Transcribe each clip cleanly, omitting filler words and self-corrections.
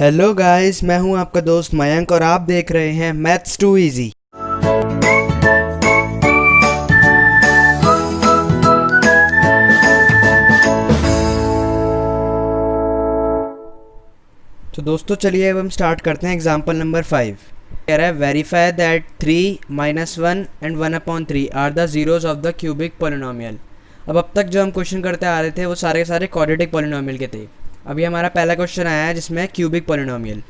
Hello guys, मैं हूं आपका दोस्त मयंक और आप देख रहे हैं मैथ्स टू इजी। तो दोस्तों चलिए अब हम स्टार्ट करते हैं एग्जांपल नंबर 5। कह रहा है verify that 3 - 1 and 1/3 are the zeros of the cubic polynomial. अब तक जो हम क्वेश्चन करते आ रहे थे वो सारे के सारे क्वाड्रेटिक पोलिनोमियल के थे। अभी हमारा पहला क्वेश्चन आया है जिसमें क्यूबिक पोलिनोमियल।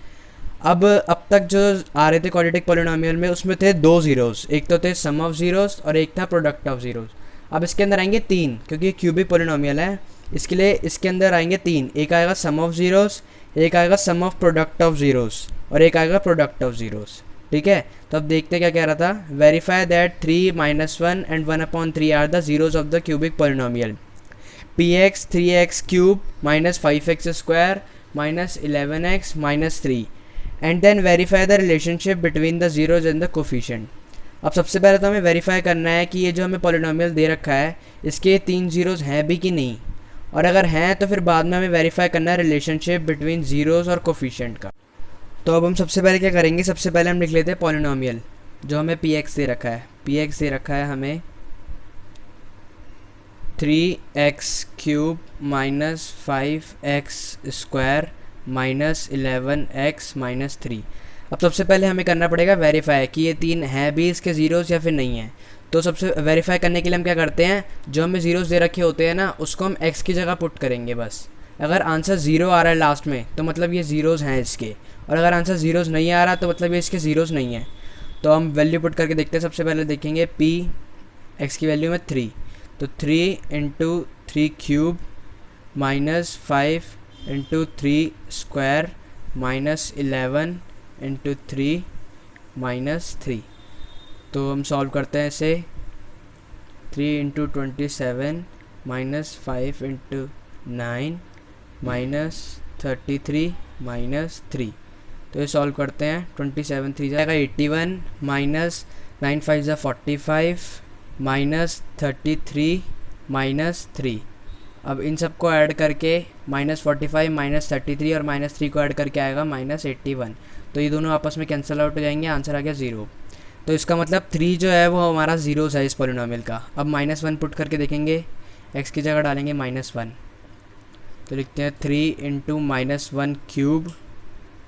अब तक जो आ रहे थे क्वाड्रेटिक पोलिनोमियल में उसमें थे दो ज़ीरोज़, एक तो थे सम ऑफ ज़ीरोज़ और एक था प्रोडक्ट ऑफ ज़ीरोज़। अब इसके अंदर आएंगे तीन, क्योंकि ये क्यूबिक पोलिनोमियल है इसके लिए इसके अंदर आएंगे तीन। एक आएगा सम ऑफ ज़ीरोज़, एक आएगा सम ऑफ प्रोडक्ट ऑफ ज़ीरोज़ और एक आएगा प्रोडक्ट ऑफ ज़ीरोज़। ठीक है, तो अब देखते हैं क्या कह रहा था। Verify that 3 - 1 and 1/3 are the zeros of the cubic polynomial px 3x cube -5x square -11x -3 and then verify the relationship between the zeros and the coefficient. अब सबसे पहले तो हमें वेरीफाई करना है कि ये जो हमें पॉलिनोमियल दे रखा है इसके तीन जीरोज हैं भी कि नहीं, और अगर हैं तो फिर बाद में हमें वेरीफाई करना है रिलेशनशिप बिटवीन जीरोज और कोफिशिएंट का। तो अब हम सबसे पहले क्या करेंगे, सबसे पहले हम लिख लेते हैं पॉलिनोमियल जो हमें px दे रखा है। px दे रखा है हमें 3x cube -5x square -11x -3। अब सबसे पहले हमें करना पड़ेगा वेरीफाई कि ये तीन हैं भी इसके ज़ीरोज़ या फिर नहीं हैं। तो सबसे वेरीफाई करने के लिए हम क्या करते हैं, जो हमें ज़ीरोज़ दे रखे होते हैं ना उसको हम x की जगह पुट करेंगे बस। अगर आंसर ज़ीरो आ रहा है लास्ट में तो मतलब ये ज़ीरोज़ हैं इसके, और अगर आंसर ज़ीरोज़ नहीं आ रहा तो मतलब ये इसके ज़ीरोज़ नहीं है। तो हम वैल्यू पुट करके देखते हैं। सबसे पहले देखेंगे p x की वैल्यू में 3, तो 3 × 3 क्यूब -5 × 3 स्क्वायर -11 × 3 -3। तो हम सॉल्व करते हैं इसे। 3 × 27 -5 × 9 -33 -3। तो ये सॉल्व करते हैं। 27 3 जाएगा 81 -9 5 ज़ा 45 -33 -3। अब इन सब को ऐड करके -45 -33 और -3 को ऐड करके आएगा -81। तो ये दोनों आपस में कैंसिल आउट हो जाएंगे, आंसर आ गया 0। तो इसका मतलब 3 जो है वो हमारा ज़ीरोज़ है इस पॉलिनोमियल का। अब -1 पुट करके देखेंगे, x की जगह डालेंगे -1, तो लिखते हैं 3 × -1 क्यूब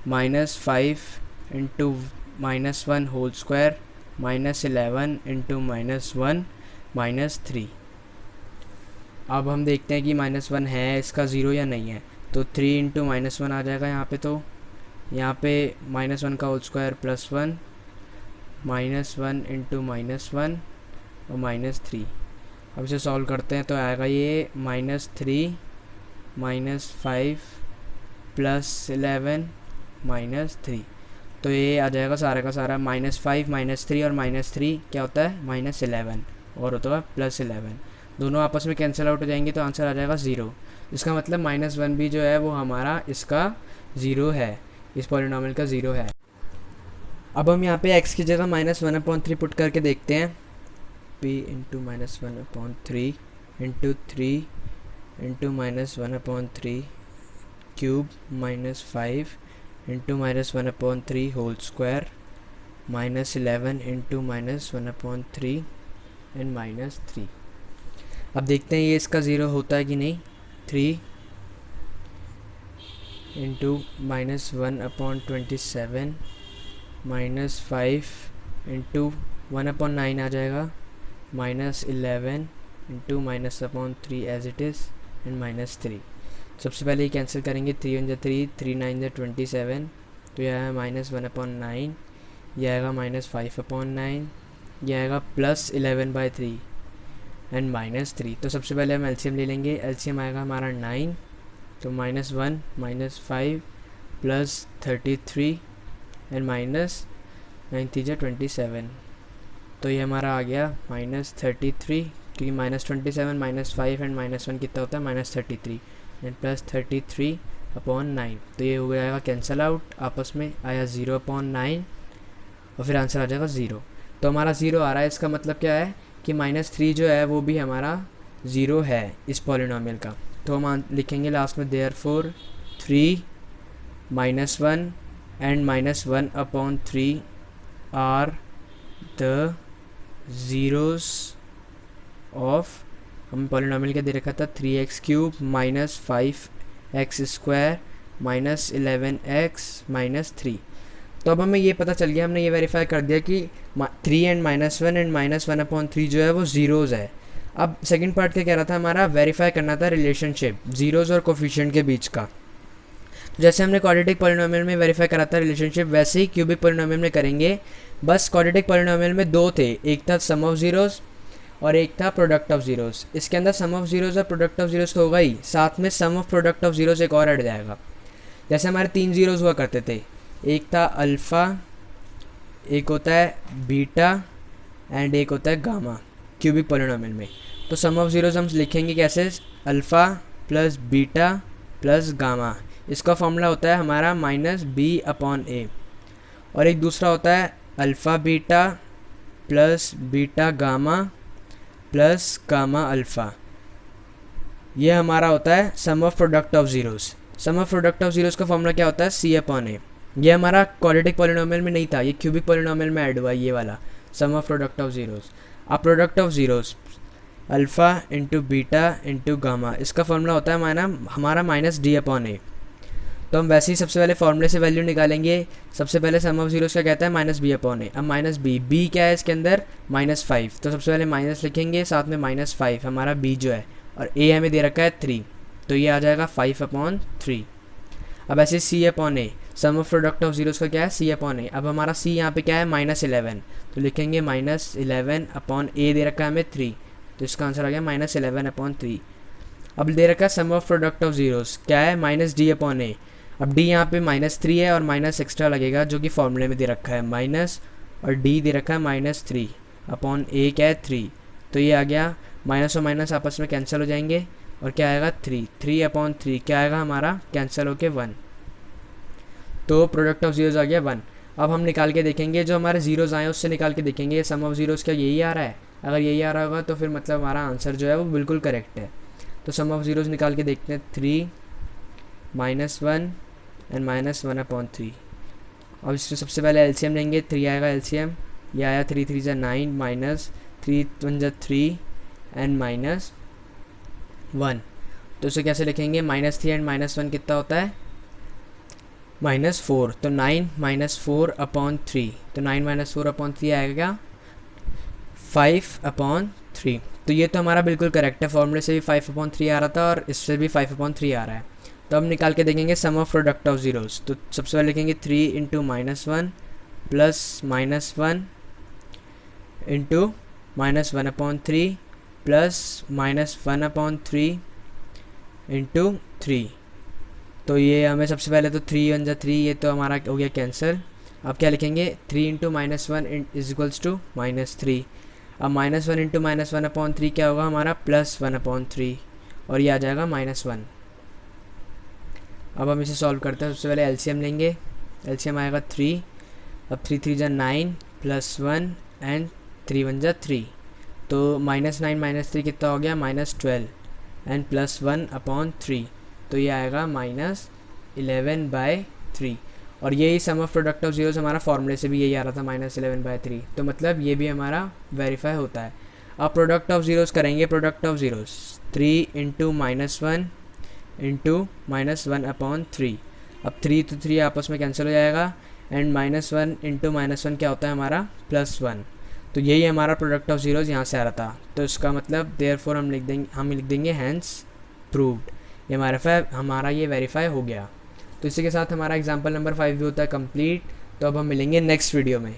-5 × -1 होल स्क्वायर -11 × -1 -3। अब हम देखते हैं कि -1 है इसका ज़ीरो या नहीं है। तो 3 × -1 आ जाएगा यहाँ पे, तो यहाँ पे -1 का होल स्क्वायर +1 -1 × -1 और -3। अब इसे सॉल्व करते हैं तो आएगा ये -3 -5 +11 -3। तो ये आ जाएगा सारा का सारा -5 -3 और -3 क्या होता है -11 और होता है +11। दोनों आपस में कैंसिल आउट हो जाएंगे तो आंसर आ जाएगा 0। इसका मतलब -1 भी जो है वो हमारा इसका 0 है, इस पॉलिनोमियल का 0 है। अब हम यहाँ पे x की जगह -1/3 पुट करके देखते हैं। p × -1/3 × 3 × -1/3 cube -5 × -1/3 whole square -11 × -1/3 and -3। अब देखते हैं ये इसका 0 होता है कि नहीं। 3 × -1/27 -5 × 1/9 आ जाएगा -11 × -3 एज इट इज़ एंड -3। सबसे पहले ये कैंसिल करेंगे। 3 × 3 3 9 × 27, तो यह है -1/9, यह आएगा -5/9, यह आएगा +11/3 एंड -3। तो सबसे पहले हम एलसीएम ले लेंगे। एलसीएम आएगा हमारा 9, तो -1 -5 +33 एंड -9 3 × 27। तो ये हमारा आ गया -33, क्योंकि -27 -5 एंड -1 कितना होता है -33 एंड +33/9। तो ये हो जाएगा कैंसिल आउट, आपस में आया 0/9 और फिर आंसर आ जाएगा 0। तो हमारा 0 आ रहा है, इसका मतलब क्या है कि -3 जो है वो भी हमारा 0 है इस पॉलिनोमियल का। तो हम लिखेंगे लास्ट में therefore 3 -1 and -1/3 are the zeros of, हम पॉलिनॉमियल क्या दे रखा था, 3x³ minus 5x² minus 11x-3। तो अब हमें ये पता चल गया, हमने ये वेरीफाई कर दिया कि 3 एंड -1 एंड -1/3 जो है वो ज़ीरोज़ है। अब सेकंड पार्ट क्या कह रहा था हमारा, वेरीफाई करना था रिलेशनशिप ज़ीरोज़ और कोफिशिएंट के बीच का। तो जैसे हमने क्वाड्रेटिक पॉलिनॉमियल में वेरीफाई करा था रिलेशनशिप, वैसे ही क्यूबिक पॉलिनॉमियल में करेंगे। बस क्वाड्रेटिक पॉलिनॉमियल में दो थे, एक था सम ऑफ ज़ीरोज़ और एक था प्रोडक्ट ऑफ ज़ीरोज़। इसके अंदर सम ऑफ ज़ीरोज़ और प्रोडक्ट ऑफ ज़ीरोज़ तो होगा ही, साथ में सम ऑफ प्रोडक्ट ऑफ ज़ीरोज़ एक और ऐड जाएगा। जैसे हमारे 3 ज़ीरोज़ हुआ करते थे, एक था अल्फ़ा, एक होता है बीटा एंड एक होता है गामा क्यूबिक पॉलिनॉमियल में। तो सम ऑफ ज़ीरोज़ हम लिखेंगे कैसे, alpha plus beta plus gamma. इसका फॉर्मूला होता है हमारा -b/a। और एक दूसरा होता है alpha beta plus beta gamma plus gamma alpha. ये हमारा होता है sum of product of zeros. Sum of product of zeros का फॉर्मूला क्या होता है, c/a। ये हमारा क्वाड्रेटिक पॉलिनॉमियल में नहीं था, ये क्यूबिक पॉलिनॉमियल में ऐड हुआ ये वाला सम ऑफ प्रोडक्ट ऑफ ज़ीरोज़। अब product of zeros alpha into beta into gamma, इसका फॉर्मूला होता है हमारा -d/a। तो हम वैसे ही सबसे पहले फॉर्मूले से वैल्यू निकालेंगे। सबसे पहले सम ऑफ ज़ीरोज़ का कहता है -b/a। अब -b क्या है इसके अंदर, -5। तो सबसे पहले माइनस लिखेंगे, साथ में -5 हमारा b जो है, और a हमें दे रखा है 3, तो ये आ जाएगा 5/3। अब ऐसे c/a, sum of product of zeros का क्या है, c/a। अब हमारा c यहाँ पे क्या है, -11, तो लिखेंगे -11/a दे रखा है हमें 3, तो इसका आंसर आ गया -11/3। अब दे रखा है sum of product of zeros क्या है, -d/a। अब d यहाँ पे -3 है और माइनस एक्स्ट्रा लगेगा जो कि फॉर्मूले में दे रखा है माइनस, और d दे रखा है -3/a क्या है 3, तो ये आ गया। माइनस और माइनस आपस में कैंसिल हो जाएंगे और क्या आएगा 3/3 क्या आएगा हमारा, कैंसिल होके 1। तो प्रोडक्ट ऑफ ज़ीरोज़ आ गया 1। अब हम निकाल के देखेंगे, जो हमारे ज़ीरोज़ आए उससे निकाल के देखेंगे सम ऑफ ज़ीरोज़ क्या यही आ रहा है। अगर यही आ रहा होगा तो फिर मतलब हमारा आंसर जो है वो बिल्कुल करेक्ट है। तो सम ऑफ ज़ीरोज़ निकाल के देखते हैं, 3 -1 एंड -1/3। अब इसमें सबसे पहले एलसीएम लेंगे, 3 आएगा एलसीएम, ये आया 3 3 × 9 माइनस 3 1 × 3 एंड -1। तो इसे कैसे लिखेंगे, -3 एंड -1 कितना होता है, -4। तो 9 -4/3, तो 9 -4/3 आएगा 5/3। तो ये तो हमारा बिल्कुल करेक्ट है, फॉर्मूले से भी 5/3 आ रहा था और इससे भी 5/3 आ रहा है। तो अब निकाल के देखेंगे सम ऑफ प्रोडक्ट ऑफ ज़ीरोज़। तो सबसे पहले लिखेंगे 3 × -1 प्लस -1 इंटू -1/3 प्लस -1/3 इंटू 3। तो ये हमें सबसे पहले तो 3 1 × 3, ये तो हमारा हो गया कैंसिल। अब क्या लिखेंगे, 3 × -1 = -3। अब -1 इंटू -1/3 क्या होगा हमारा, +1/3, और ये आ जाएगा -1। अब हम इसे सॉल्व करते हैं। सबसे पहले एलसीएम लेंगे, एलसीएम आएगा 3। अब 3 3 × 9 +1 एंड 3 1 × 3, तो -9 -3 कितना हो गया, -12 एंड +1/3, तो ये आएगा -11/3। और यही सम ऑफ प्रोडक्ट ऑफ ज़ीरोज़ हमारा फॉर्मूले से भी यही आ रहा था -11/3, तो मतलब ये भी हमारा वेरीफाई होता है। अब प्रोडक्ट ऑफ ज़ीरोज़ करेंगे, प्रोडक्ट ऑफ ज़ीरोज़ 3 × -1 इंटू -1/3। अब 3 तो 3 आपस में कैंसिल हो जाएगा, एंड -1 इंटू -1 क्या होता है हमारा, +1। तो यही हमारा प्रोडक्ट ऑफ ज़ीरोज़ यहाँ से आ रहा था। तो इसका मतलब देयरफॉर हम लिख देंगे हैंस प्रूव्ड, ये हमारा ये वेरीफाई हो गया। तो इसी के साथ हमारा एग्जाम्पल नंबर 5 भी होता है कंप्लीट। तो अब हम मिलेंगे नेक्स्ट वीडियो में।